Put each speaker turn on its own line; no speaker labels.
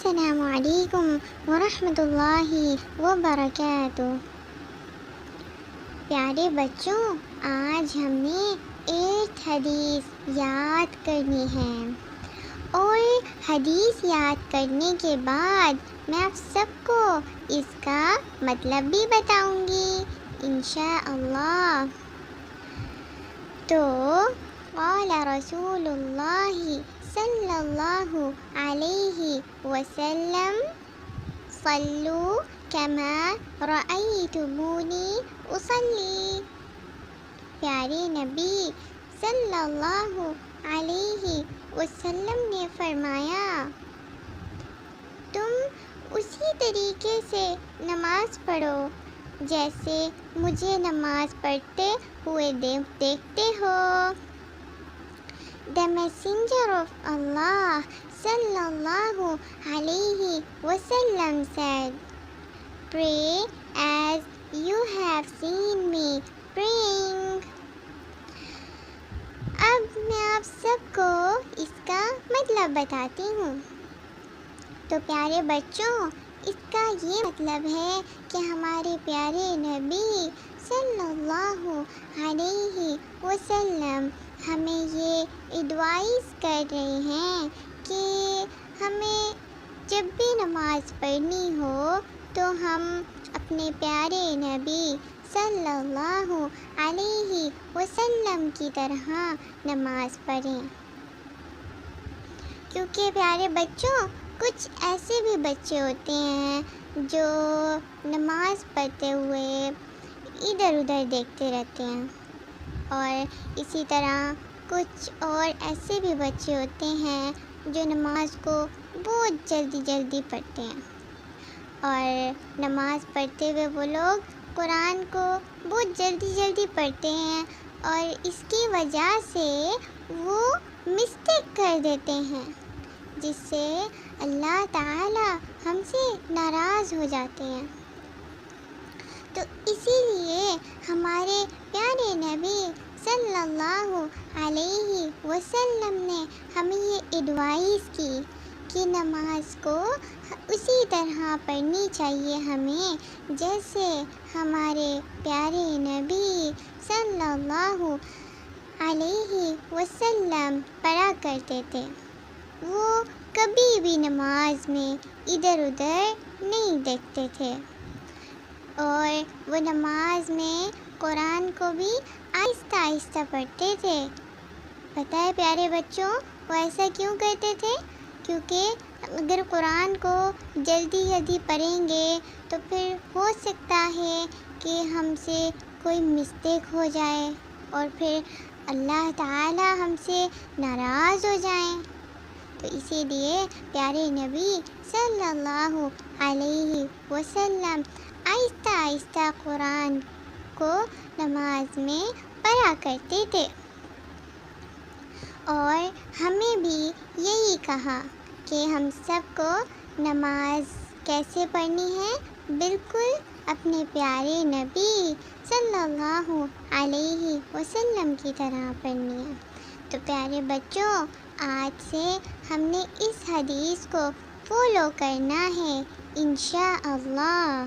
السلام علیکم ورحمۃ اللہ وبرکاتہ۔ پیارے بچوں، آج ہم نے 8 حدیث یاد کرنی ہے، اور حدیث یاد کرنے کے بعد میں آپ سب کو اس کا مطلب بھی بتاؤں گی انشاءاللہ۔ تو قال رسول اللہ صلی اللہ علیہ وسلم صلو کما رأیتمونی اصلی۔ پیارے نبی صلی اللہ علیہ وسلم نے فرمایا، تم اسی طریقے سے نماز پڑھو جیسے مجھے نماز پڑھتے ہوئے دیکھتے ہو۔ The messenger of Allah sallallahu alayhi wasallam said, pray as you have seen me praying۔ اب میں آپ سب کو اس کا مطلب بتاتی ہوں۔ تو پیارے بچوں، اس کا یہ مطلب ہے کہ ہمارے پیارے نبی صلی اللہ علیہ وسلم ہمیں یہ ایڈوائز کر رہے ہیں کہ ہمیں جب بھی نماز پڑھنی ہو تو ہم اپنے پیارے نبی صلی اللہ علیہ وسلم کی طرح نماز پڑھیں، کیونکہ پیارے بچوں کچھ ایسے بھی بچے ہوتے ہیں جو نماز پڑھتے ہوئے ادھر ادھر دیکھتے رہتے ہیں، اور اسی طرح کچھ اور ایسے بھی بچے ہوتے ہیں جو نماز کو بہت جلدی پڑھتے ہیں، اور نماز پڑھتے ہوئے وہ لوگ قرآن کو بہت جلدی پڑھتے ہیں، اور اس کی وجہ سے وہ مسٹیک کر دیتے ہیں، جس سے اللہ تعالی ہم سے ناراض ہو جاتے ہیں۔ تو اسی لیے ہمارے پیارے نبی صلی اللہ علیہ وسلم نے ہمیں یہ ایڈوائز کی کہ نماز کو اسی طرح پڑھنی چاہیے ہمیں جیسے ہمارے پیارے نبی صلی اللہ علیہ وسلم پڑھا کرتے تھے۔ وہ کبھی بھی نماز میں ادھر ادھر نہیں دیکھتے تھے، اور وہ نماز میں قرآن کو بھی آہستہ پڑھتے تھے۔ پتہ ہے پیارے بچوں وہ ایسا کیوں کرتے تھے؟ کیونکہ اگر قرآن کو جلدی پڑھیں گے تو پھر ہو سکتا ہے کہ ہم سے کوئی مسٹیک ہو جائے اور پھر اللہ تعالی ہم سے ناراض ہو جائیں۔ تو اسی لیے پیارے نبی صلی اللہ علیہ وسلم آہستہ قرآن کو نماز میں پڑھا کرتے تھے، اور ہمیں بھی یہی کہا کہ ہم سب کو نماز کیسے پڑھنی ہے، بالکل اپنے پیارے نبی صلی اللہ علیہ وسلم کی طرح پڑھنی ہے۔ تو پیارے بچوں، آج سے ہم نے اس حدیث کو فالو کرنا ہے انشاءاللہ۔